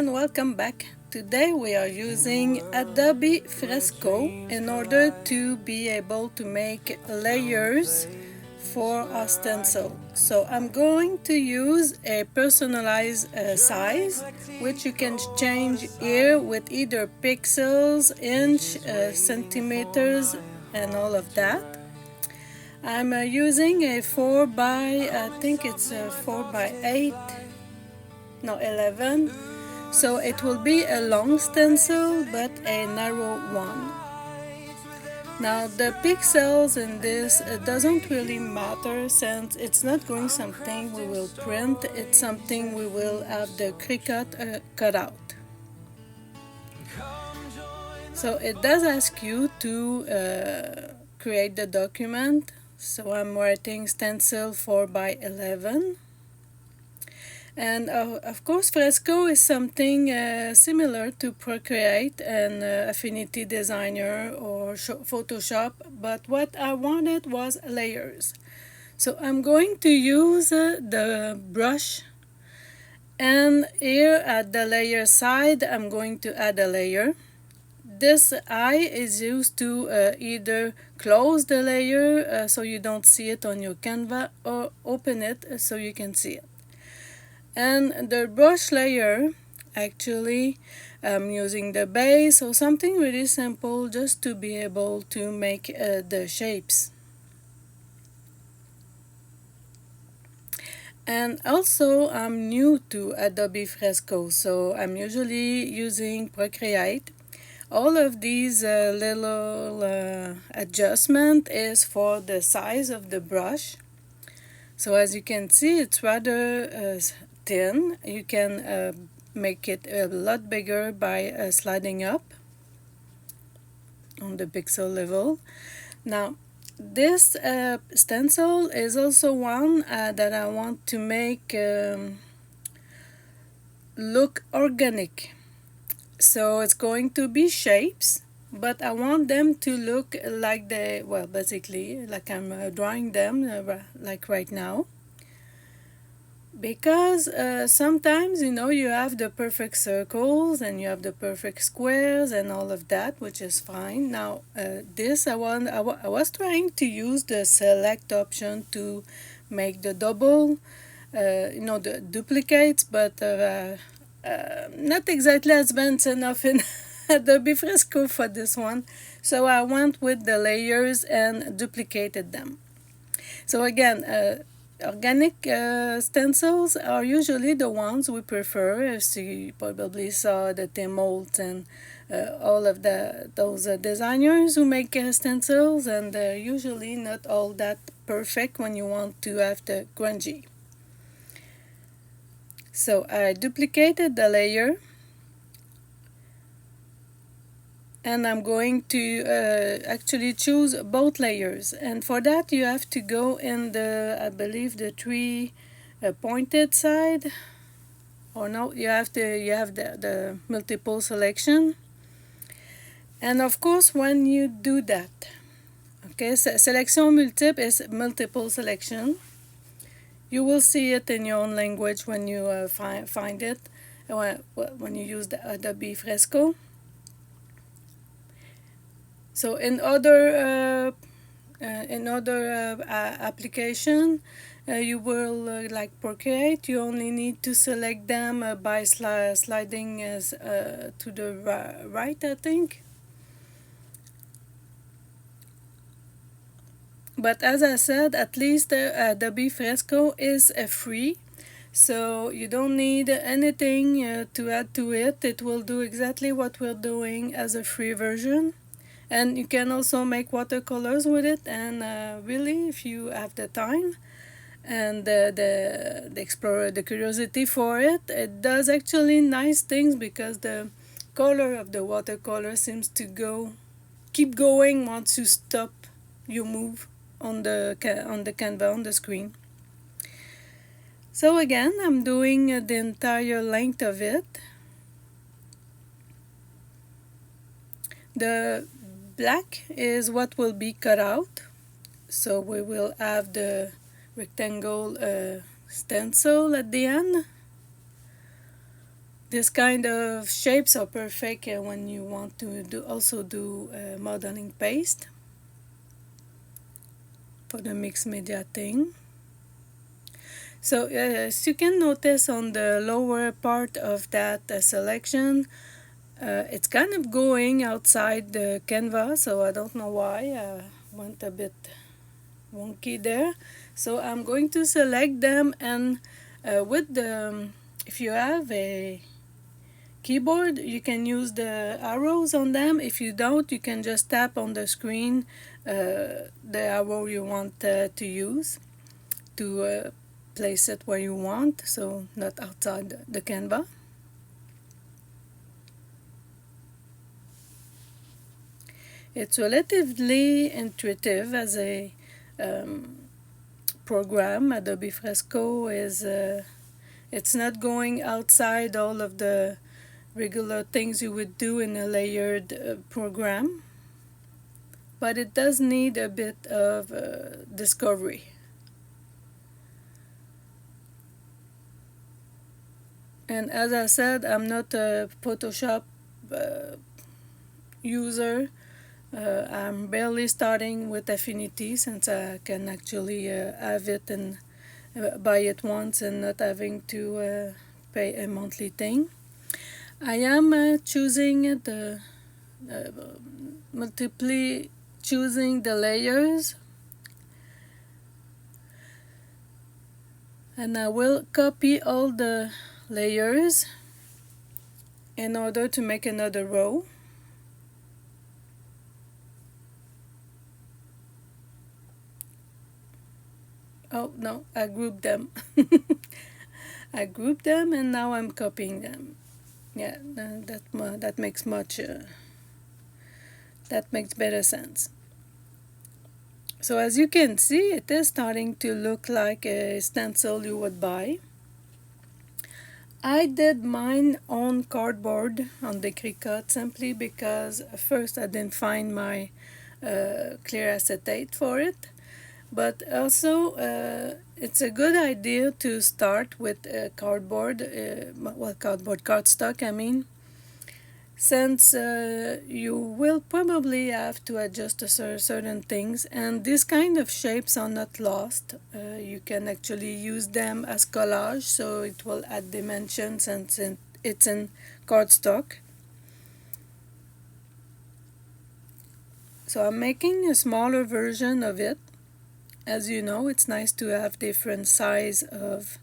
and welcome back. Today we are using Adobe Fresco in order to be able to make layers for our stencil. So I'm going to use a personalized size, which you can change here with either pixels, inch, centimeters, and all of that. I'm using a 4 by, I think it's a 4 by 8, no 11. So it will be a long stencil but a narrow one. Now the pixels in this doesn't really matter since it's not going something we will print, it's something we will have the CRICUT cut out. So it does ask you to create the document. So I'm writing stencil 4 by 11. And of course Fresco is something similar to Procreate and Affinity Designer or Photoshop, but what I wanted was layers. So I'm going to use the brush, and here at the layer side I'm going to add a layer. This eye is used to either close the layer so you don't see it on your canvas, or open it so you can see it. And the brush layer, actually I'm using the base or something really simple just to be able to make the shapes. And also I'm new to Adobe Fresco, so I'm usually using Procreate. All of these little adjustment is for the size of the brush. So as you can see, it's rather thin. You can make it a lot bigger by sliding up on the pixel level. Now this stencil is also one that I want to make look organic. So it's going to be shapes, but I want them to look like basically like I'm drawing them like right now. Because sometimes, you have the perfect circles and you have the perfect squares and all of that, which is fine. Now this I was trying to use the select option to make the double, the duplicates, but not exactly advanced enough in Adobe Fresco for this one. So I went with the layers and duplicated them. So again, organic stencils are usually the ones we prefer, as you probably saw the Tim Holtz and all of those designers who make stencils, and they're usually not all that perfect when you want to have the grungy. So I duplicated the layer, and I'm going to actually choose both layers, and for that you have to go in I believe the three pointed side, or no, you have the multiple selection. And of course when you do that, okay, selection multiple is multiple selection. You will see it in your own language when you find it when you use the Adobe Fresco. So in other application, you will like Procreate. You only need to select them by sliding to the right, I think. But as I said, at least Adobe Fresco is free, so you don't need anything to add to it. It will do exactly what we're doing as a free version. And you can also make watercolors with it, and really, if you have the time and the curiosity for it, it does actually nice things, because the color of the watercolor seems to keep going once you stop your move on the canvas, on the screen. So again, I'm doing the entire length of it. The black is what will be cut out, so we will have the rectangle stencil at the end. This kind of shapes are perfect when you want to do modeling paste for the mixed media thing. So as you can notice on the lower part of that selection, it's kind of going outside the canvas, so I don't know why. I went a bit wonky there. So I'm going to select them, and with the if you have a keyboard, you can use the arrows on them. If you don't, you can just tap on the screen the arrow you want to use to place it where you want, so not outside the canvas. It's relatively intuitive as a program. Adobe Fresco is it's not going outside all of the regular things you would do in a layered program, but it does need a bit of discovery. And as I said, I'm not a Photoshop user. I'm barely starting with Affinity, since I can actually have it and buy it once and not having to pay a monthly thing. I am choosing choosing the layers, and I will copy all the layers in order to make another row. Oh no, I grouped them. I grouped them, and now I'm copying them. Yeah, that makes that makes better sense. So as you can see, it is starting to look like a stencil you would buy. I did mine on cardboard on the CRICUT simply because first I didn't find my clear acetate for it, but also it's a good idea to start with cardboard, cardstock I mean, since you will probably have to adjust certain things, and these kind of shapes are not lost. You can actually use them as collage, so it will add dimension since it's in cardstock. So I'm making a smaller version of it. As you know, it's nice to have different size of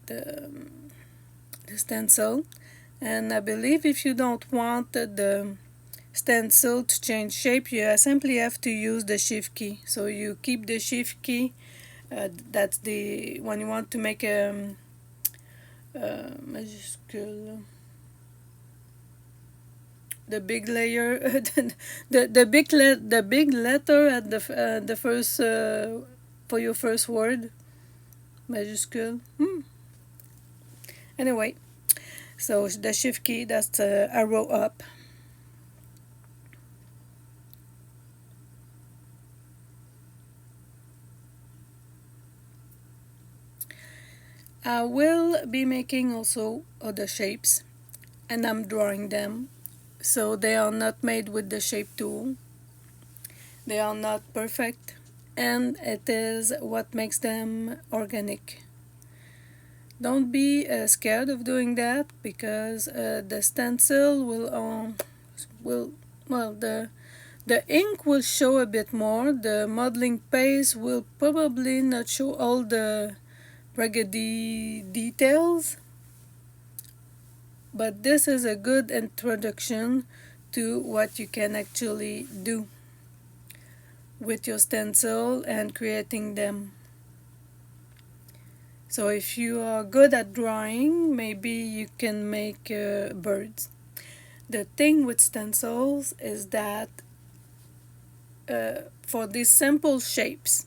the stencil. And I believe if you don't want the stencil to change shape, you simply have to use the shift key. So you keep the shift key. That's the when you want to make a majuscule, the big layer, the big letter at the first for your first word, majuscule. Anyway. So the shift key, that's the arrow up. I will be making also other shapes, and I'm drawing them. So they are not made with the shape tool. They are not perfect, and it is what makes them organic. Don't be scared of doing that, because the stencil the ink will show a bit more. The modeling paste will probably not show all the raggedy details, but this is a good introduction to what you can actually do with your stencil and creating them. So if you are good at drawing, maybe you can make birds. The thing with stencils is that for these simple shapes,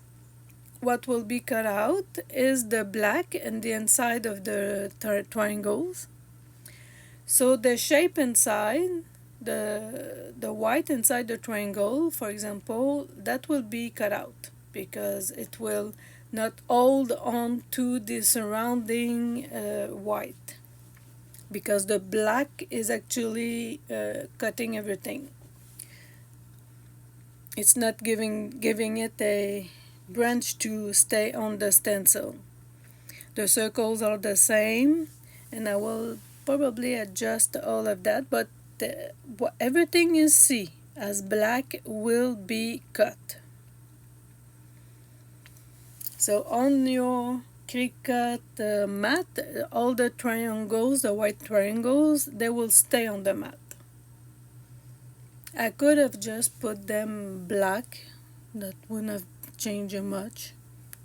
what will be cut out is the black and the inside of the triangles. So the shape inside, the white inside the triangle, for example, that will be cut out because it will not hold on to the surrounding white. because the black is actually cutting everything. It's not giving it a branch to stay on the stencil. The circles are the same, and I will probably adjust all of that, but everything you see as black will be cut. So on your CRICUT mat, all the triangles, the white triangles, they will stay on the mat. I could have just put them black. That wouldn't have changed much.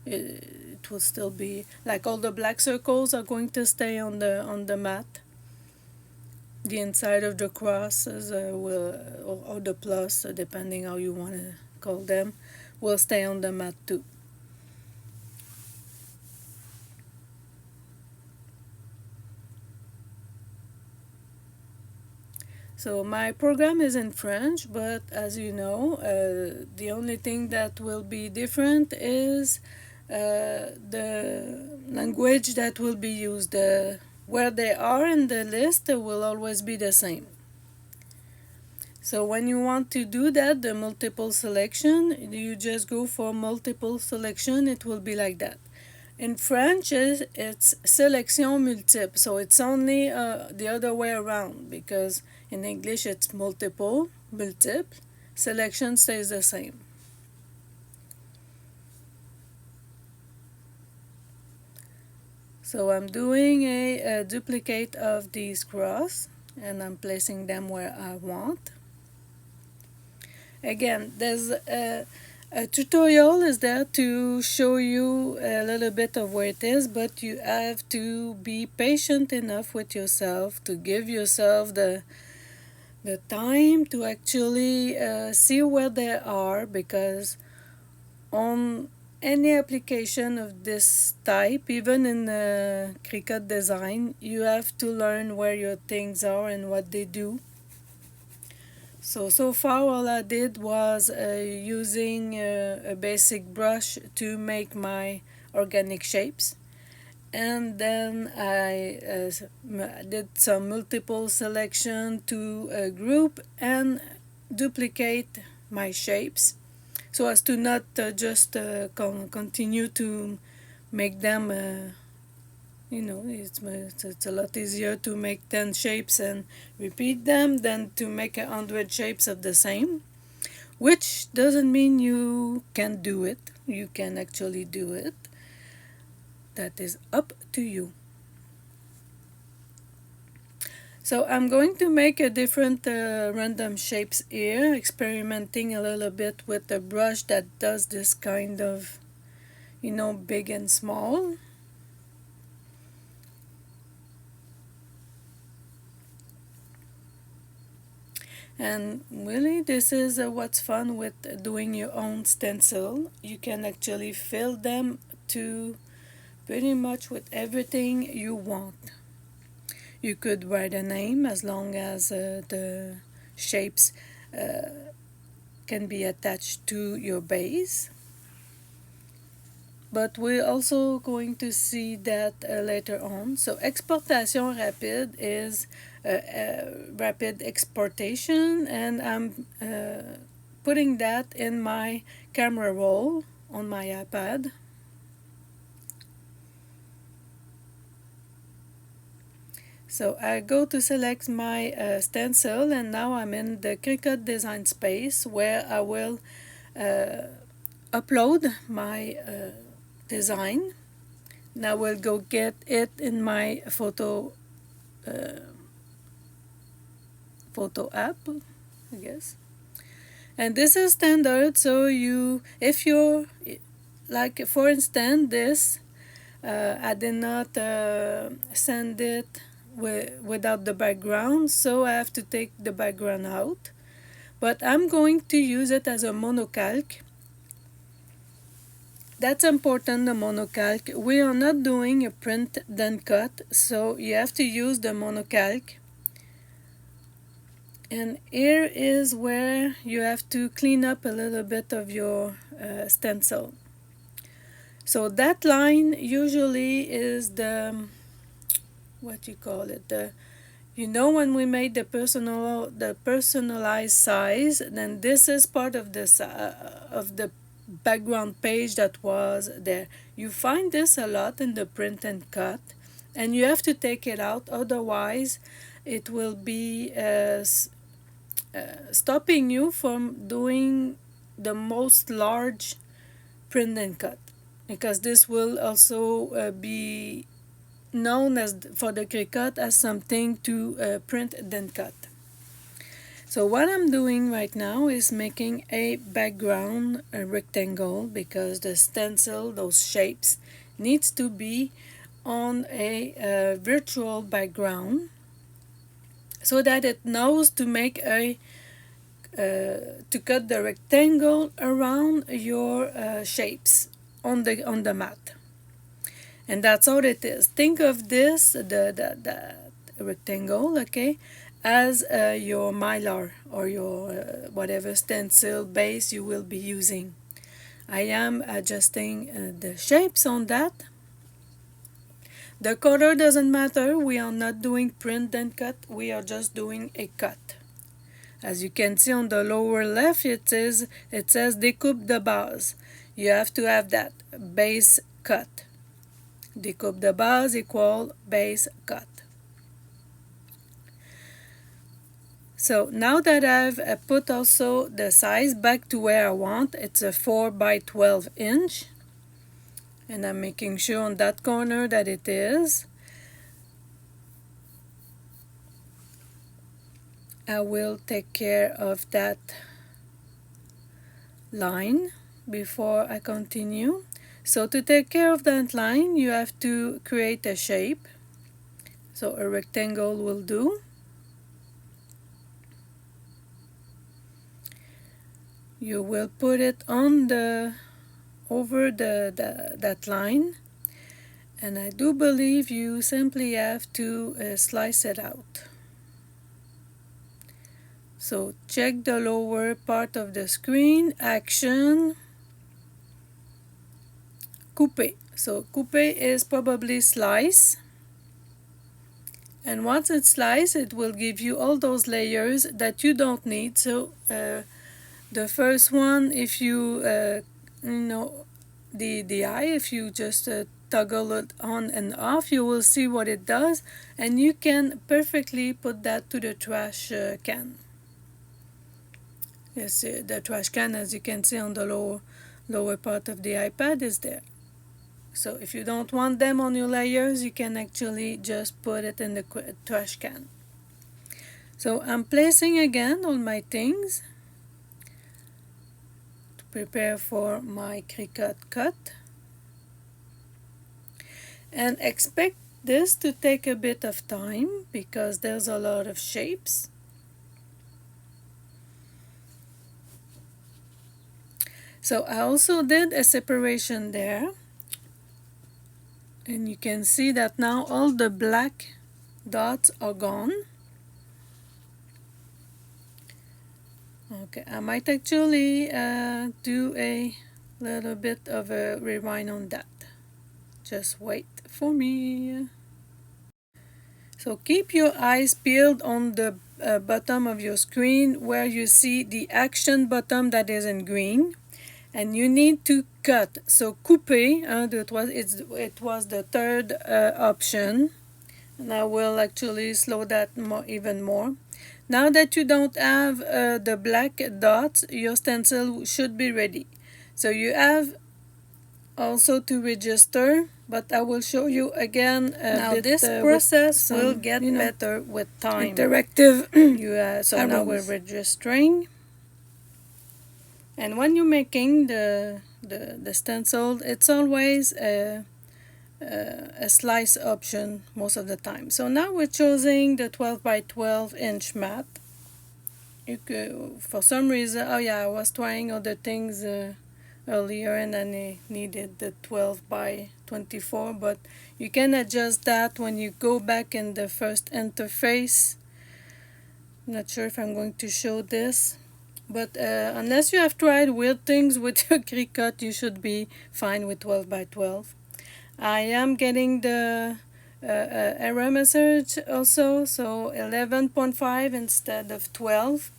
It will still be like all the black circles are going to stay on the mat. The inside of the crosses or the plus, depending how you want to call them, will stay on the mat too. So my program is in French, but as you know, the only thing that will be different is the language that will be used. Where they are in the list will always be the same. So when you want to do that, the multiple selection, you just go for multiple selection. It will be like that. In French, it's sélection multiple, so it's only the other way around, because in English it's multiple. Selection stays the same. So I'm doing a duplicate of these cross, and I'm placing them where I want. Again, there's a tutorial is there to show you a little bit of where it is, but you have to be patient enough with yourself to give yourself the time to actually see where they are, because on any application of this type, even in CRICUT design, you have to learn where your things are and what they do. So far all I did was using a basic brush to make my organic shapes, and then I did some multiple selection to group and duplicate my shapes, so as to not just continue to make them it's a lot easier to make 10 shapes and repeat them than to make 100 shapes of the same, which doesn't mean you can do it. You can actually do it. That is up to you. So I'm going to make a different random shapes here, experimenting a little bit with a brush that does this kind of, big and small. And really, this is what's fun with doing your own stencil. You can actually fill them to pretty much with everything you want. You could write a name as long as the shapes can be attached to your base. But we're also going to see that later on. So exportation rapide is rapid exportation, and I'm putting that in my camera roll on my iPad. So I go to select my stencil, and now I'm in the CRICUT design space where I will upload my design. Now we'll go get it in my photo app, I guess. And this is standard, so if you're like, for instance, this I did not send it without the background, so I have to take the background out, but I'm going to use it as a monocalc. That's important, the monocalc. We are not doing a print then cut, so you have to use the monocalc. And here is where you have to clean up a little bit of your stencil. So that line usually is the, what you call it, You know, when we made the personalized size, then this is part of this of the background page that was there. You find this a lot in the print and cut, and you have to take it out, otherwise it will be stopping you from doing the most large print and cut, because this will also be known as for the CRICUT as something to print then cut. So what I'm doing right now is making a background, a rectangle, because the stencil, those shapes, needs to be on a virtual background so that it knows to make a to cut the rectangle around your shapes on the mat. And that's all it is. Think of this, the rectangle, okay, as your mylar or your whatever stencil base you will be using. I am adjusting the shapes on that. The color doesn't matter. We are not doing print and cut. We are just doing a cut. As you can see on the lower left, it says découpe de base. You have to have that base cut. Découpe de base equal base cut. So now that I've put also the size back to where I want, it's a 4 by 12 inch. And I'm making sure on that corner that it is. I will take care of that line before I continue. So to take care of that line, you have to create a shape. So a rectangle will do. You will put it on over that line, and I do believe you simply have to slice it out. So check the lower part of the screen, action, couper. So couper is probably slice, and once it's sliced, it will give you all those layers that you don't need. So the first one, if you know the eye, if you just toggle it on and off, you will see what it does, and you can perfectly put that to the trash can. Yes, the trash can, as you can see on the lower part of the iPad, is there. So if you don't want them on your layers, you can actually just put it in the trash can. So I'm placing again all my things to prepare for my CRICUT cut. And expect this to take a bit of time because there's a lot of shapes. So I also did a separation there. And you can see that now all the black dots are gone. Okay, I might actually do a little bit of a rewind on that. Just wait for me. So keep your eyes peeled on the bottom of your screen where you see the action button that is in green. And you need to cut. So couper, it was the third option. And I will actually slow that even more. Now that you don't have the black dots, your stencil should be ready. So you have also to register, but I will show you again now this process will get better with time. Interactive. So now we're registering. And when you're making the stencil, it's always a slice option most of the time. So now we're choosing the 12 by 12 inch mat. You could, for some reason, oh yeah, I was trying other things earlier and then I needed the 12 by 24, but you can adjust that when you go back in the first interface. I'm not sure if I'm going to show this. But unless you have tried weird things with your CRICUT, you should be fine with 12 by 12. I am getting the error message also. So 11.5 instead of 12.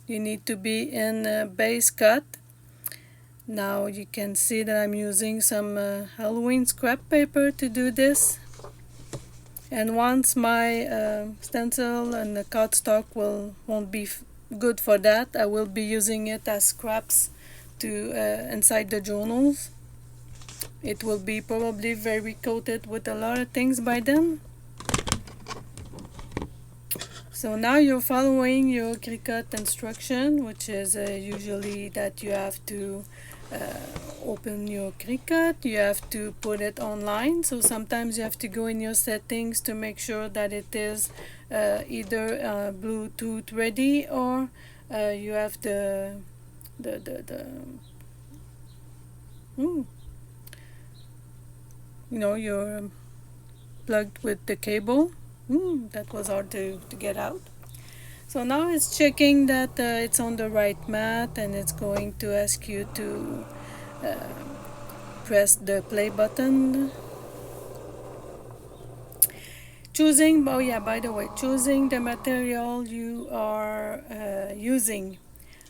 You need to be in base cut. Now you can see that I'm using some Halloween scrap paper to do this. And once my stencil and the cardstock won't be good for that, I will be using it as scraps to inside the journals. It will be probably very coated with a lot of things by then. So now you're following your CRICUT instruction, which is usually that you have to open your CRICUT, you have to put it online. So sometimes you have to go in your settings to make sure that it is either Bluetooth ready, or you have you're plugged with the cable. That was hard to get out. So now it's checking that it's on the right mat, and it's going to ask you to press the play button. Choosing, oh yeah, by the way, choosing the material you are using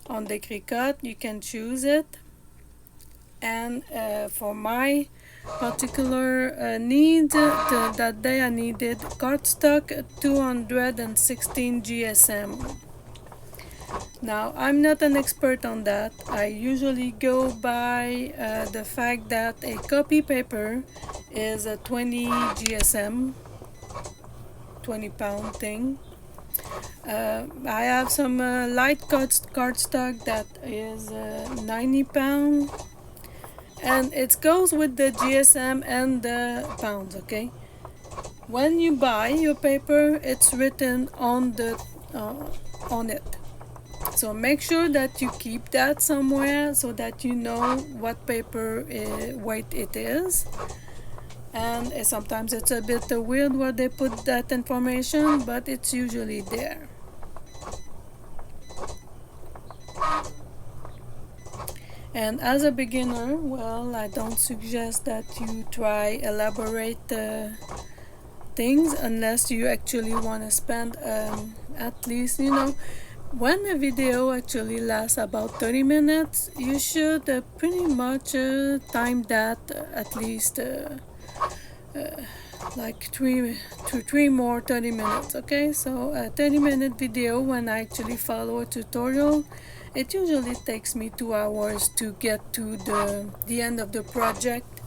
on the CRICUT, you can choose it. And for my particular need, that day I needed Cardstock 216 GSM. Now I'm not an expert on that. I usually go by the fact that a copy paper is a 20 GSM, 20 pound thing. I have some light cardstock that is 90 pound. And it goes with the GSM and the pounds, okay? When you buy your paper, it's written on it. So make sure that you keep that somewhere so that you know what paper weight it is. And sometimes it's a bit weird where they put that information, but it's usually there. And as a beginner, well, I don't suggest that you try elaborate things unless you actually want to spend at least, when a video actually lasts about 30 minutes, you should pretty much time that at least like three more 30 minutes, okay? So a 30-minute video, when I actually follow a tutorial, it usually takes me 2 hours to get to the end of the project.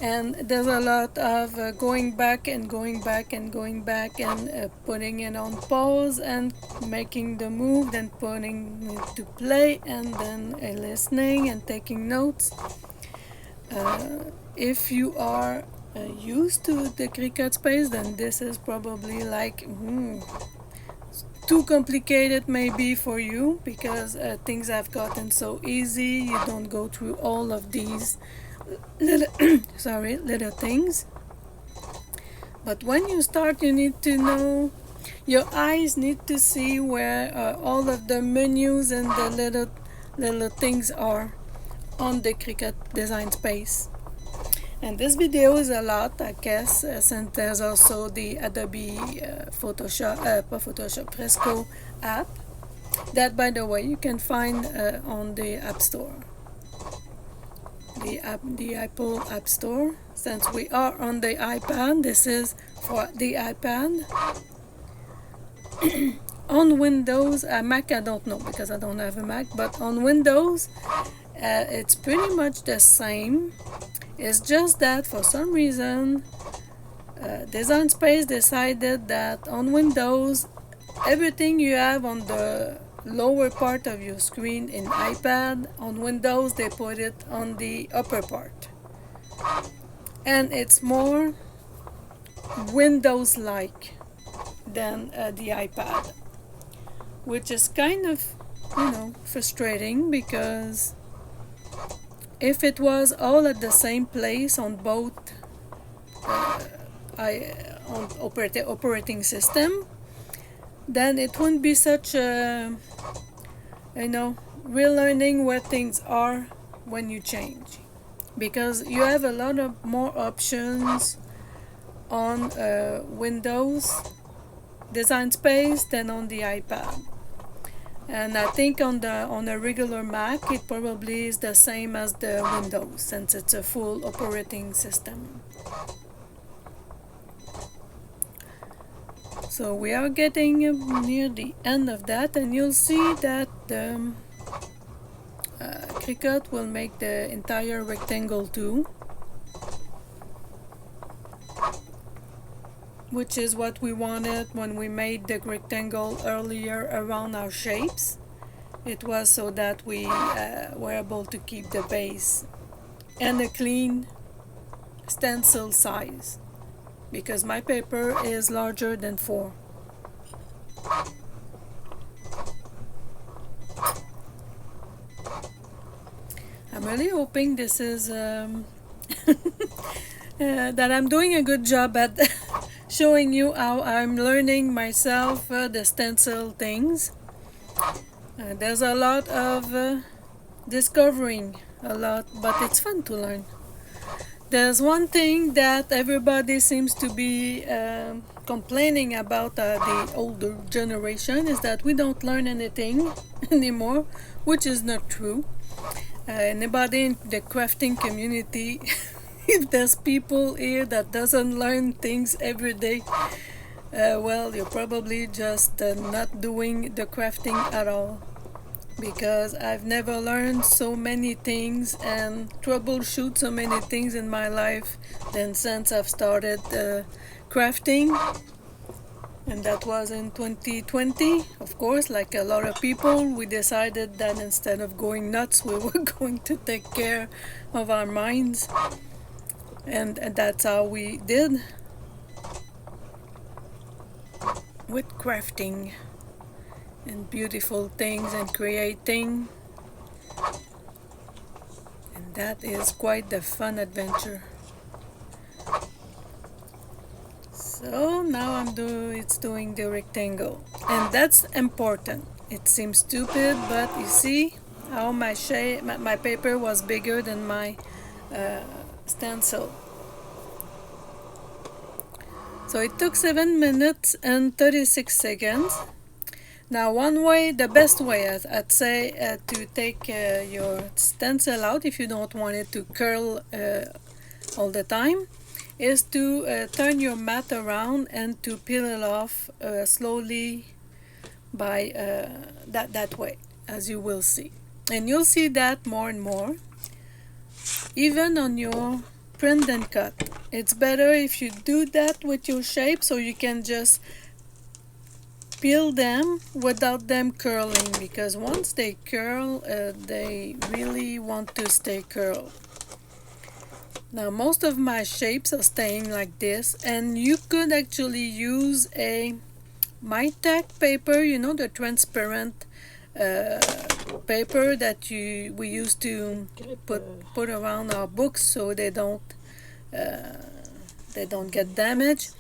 And there's a lot of going back and going back and going back and putting it on pause and making the move, then putting it to play, and then listening and taking notes. If you are used to the CRICUT space, then this is probably like too complicated maybe for you, because things have gotten so easy. You don't go through all of these little things. But when you start, you need to know, your eyes need to see where all of the menus and the little things are on the CRICUT design space. And this video is a lot, I guess, since there's also the Adobe Fresco app, that, by the way, you can find on the App Store, the Apple App Store. Since we are on the iPad, this is for the iPad. On Windows, Mac, I don't know because I don't have a Mac, but on Windows, it's pretty much the same. It's just that for some reason Design Space decided that on Windows, everything you have on the lower part of your screen in iPad, on Windows they put it on the upper part, and it's more Windows-like than the iPad, which is kind of frustrating, because if it was all at the same place on both on operating system, then it wouldn't be such a relearning where things are when you change, because you have a lot of more options on Windows Design Space than on the iPad. And I think on a regular Mac it probably is the same as the Windows, since it's a full operating system. So we are getting near the end of that, and you'll see that the CRICUT will make the entire rectangle too, which is what we wanted when we made the rectangle earlier around our shapes. It was so that we were able to keep the base and a clean stencil size, because my paper is larger than 4. I'm really hoping this is that I'm doing a good job at showing you how I'm learning myself the stencil things. There's a lot of discovering, but it's fun to learn. There's one thing that everybody seems to be complaining about the older generation, is that we don't learn anything anymore, which is not true. Anybody in the crafting community, if there's people here that doesn't learn things every day, well, you're probably just not doing the crafting at all, because I've never learned so many things and troubleshoot so many things in my life than since I've started crafting. And that was in 2020. Of course, like a lot of people, we decided that instead of going nuts, we were going to take care of our minds. And that's how we did with crafting and beautiful things and creating. And that is quite the fun adventure. So now it's doing the rectangle, and that's important. It seems stupid, but you see how my paper was bigger than my stencil. So it took 7 minutes and 36 seconds. Now the best way I'd say to take your stencil out, if you don't want it to curl all the time, is to turn your mat around and to peel it off slowly by that way, as you will see. And you'll see that more and more, even on your print and cut. It's better if you do that with your shape, so you can just peel them without them curling, because once they curl, they really want to stay curled. Now most of my shapes are staying like this, and you could actually use a MyTac paper, you know, the transparent paper that we used to put around our books so they don't get damaged.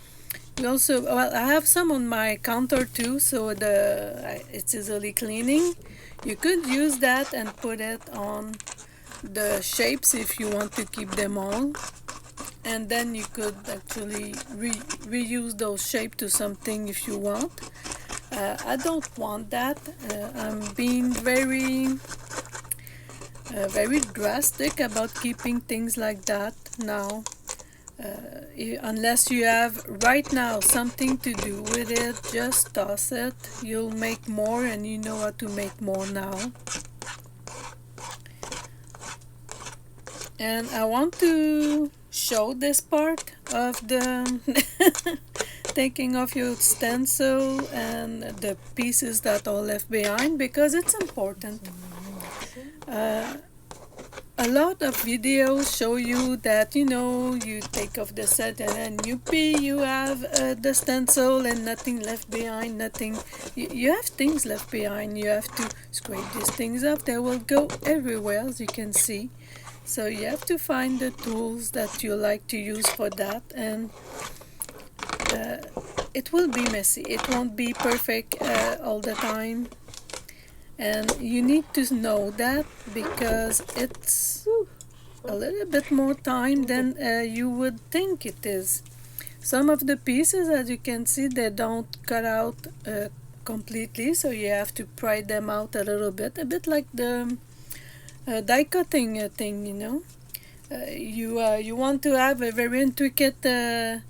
We also, well, I have some on my counter too, so it's easily cleaning. You could use that and put it on the shapes if you want to keep them all, and then you could actually reuse those shapes to something if you want. I don't want that. I'm being very drastic about keeping things like that now. Unless you have right now something to do with it, just toss it. You'll make more, and you know how to make more now. And I want to show this part of the taking off your stencil and the pieces that are left behind, because it's important. A lot of videos show you that, you know, you take off the set and then you have the stencil and nothing left behind, nothing. You have things left behind. You have to scrape these things up. They will go everywhere, as you can see. So you have to find the tools that you like to use for that, and it will be messy. It won't be perfect all the time. And you need to know that, because it's a little bit more time than you would think it is. Some of the pieces, as you can see, they don't cut out completely, so you have to pry them out a little bit, a bit like the die cutting thing, you know. You want to have a very intricate a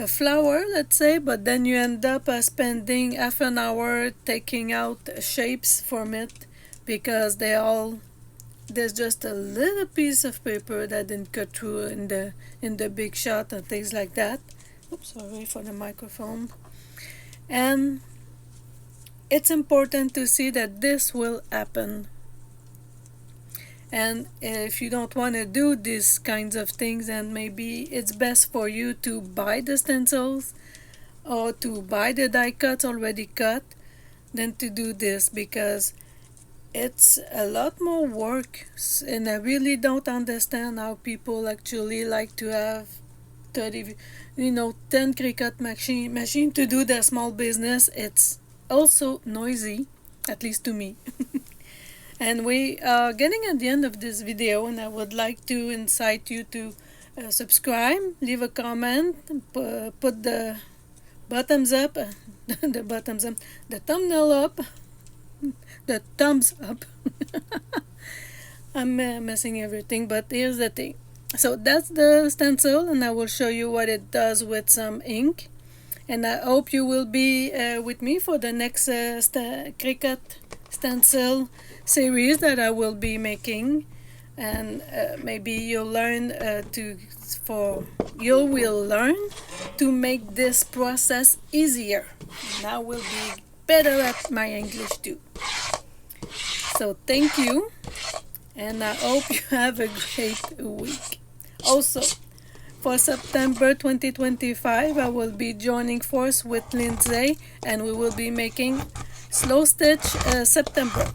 flower, let's say, but then you end up spending half an hour taking out shapes from it because there's just a little piece of paper that didn't cut through in the big shot and things like that. Oops, sorry for the microphone. And it's important to see that this will happen. And if you don't want to do these kinds of things, then maybe it's best for you to buy the stencils or to buy the die cuts already cut than to do this, because it's a lot more work. And I really don't understand how people actually like to have 10 Cricut machine to do their small business. It's also noisy, at least to me. And we are getting at the end of this video, and I would like to incite you to subscribe, leave a comment, put the thumbs up, the thumbnail up, the thumbs up. I'm messing everything, but here's the thing. So that's the stencil, and I will show you what it does with some ink. And I hope you will be with me for the next CRICUT stencil series that I will be making, and maybe you'll learn you will learn to make this process easier, and I will be better at my English too. So thank you, and I hope you have a great week. Also, for September 2025, I will be joining force with Lindsay, and we will be making slow stitch September.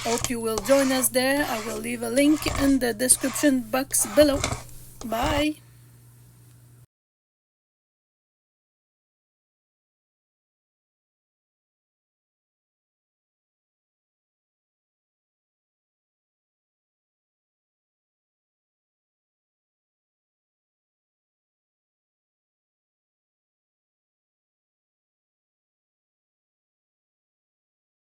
Hope you will join us there. I will leave a link in the description box below. Bye.